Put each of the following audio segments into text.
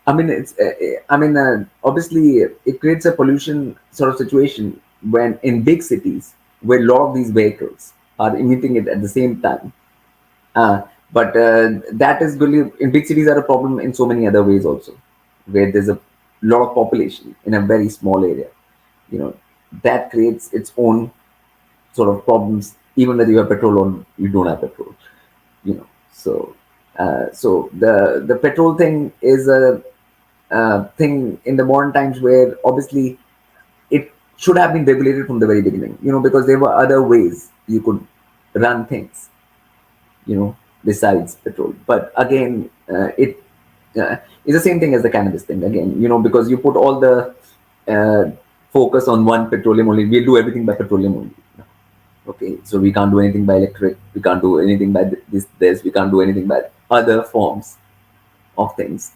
I mean, obviously, it creates a pollution sort of situation when in big cities where a lot of these vehicles are emitting it at the same time. Uh, but that is really in big cities are a problem in so many other ways also, where there's a lot of population in a very small area. You know, that creates its own sort of problems, even whether you have petrol or you don't have petrol. So the petrol thing is a thing in the modern times where obviously it should have been regulated from the very beginning, because there were other ways you could run things, besides petrol. But again, it is the same thing as the cannabis thing again, because you put all the uh, focus on one petroleum only. We'll do everything by petroleum only. Okay, so we can't do anything by electric. We can't do anything by this. We can't do anything by other forms of things.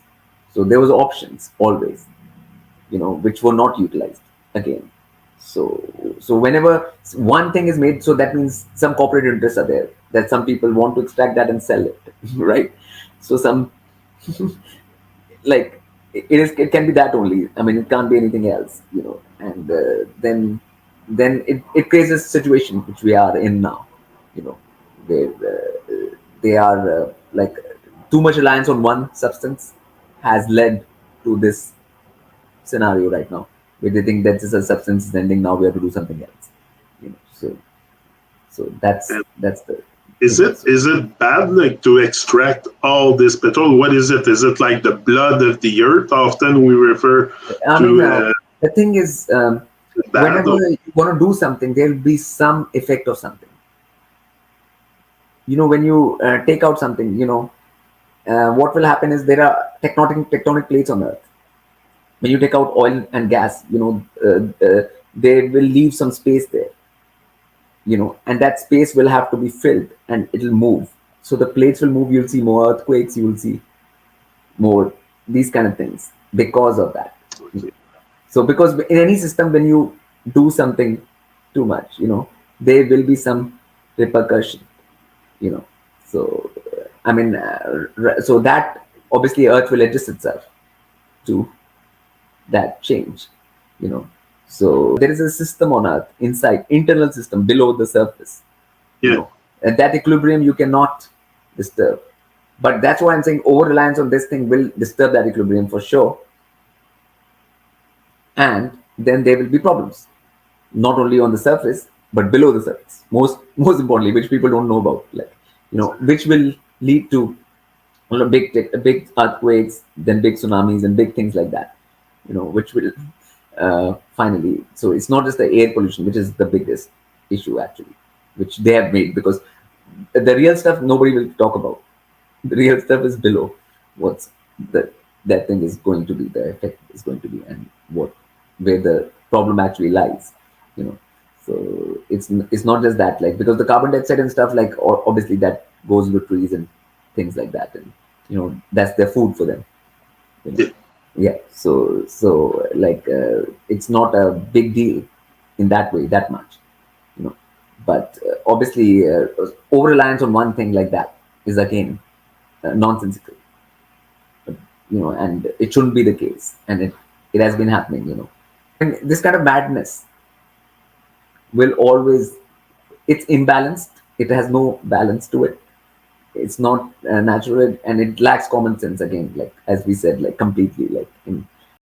So there was options always, which were not utilized again. So whenever one thing is made, so that means some corporate interests are there, that some people want to extract that and sell it, right? So some like it can be that only. I mean, it can't be anything else, and then it creates a situation which we are in now, where they are like too much reliance on one substance has led to this scenario right now, where they think that this is a substance is ending, now we have to do something else, so that's And that's the is thing. it is it bad like to extract all this petrol? What is it? Is it like the blood of the earth? Often we refer I mean, to the thing is, bad. whenever you want to do something, there will be some effect of something. When you take out something, what will happen is there are tectonic plates on Earth. When you take out oil and gas, they will leave some space there, and that space will have to be filled, and it'll move. So the plates will move. You'll see more earthquakes. You will see more these kind of things because of that. So because in any system, when you do something too much, there will be some repercussion, you know. So I mean, so that obviously Earth will adjust itself to that change, you know. So there is a system on Earth inside, internal system below the surface, Yeah, and that equilibrium you cannot disturb. But that's why I'm saying over reliance on this thing will disturb that equilibrium for sure, and then there will be problems not only on the surface but below the surface, most importantly, which people don't know about, like, which will lead to big earthquakes, then big tsunamis and big things like that, which will finally. So it's not just the air pollution which is the biggest issue actually, which they have made, because the real stuff nobody will talk about. The real stuff is below what's the that thing is going to be, the effect is going to be, and what where the problem actually lies, you know. So it's not just that, like, because the carbon dioxide and stuff, like, obviously that goes into trees and things like that, and that's their food for them, you know. yeah. Yeah, so like, it's not a big deal in that way that much, you know. But obviously, over reliance on one thing like that is again nonsensical, and it shouldn't be the case, and it has been happening, and this kind of madness will always, it's imbalanced, it has no balance to it, it's not natural, and it lacks common sense again, like as we said, like completely, like in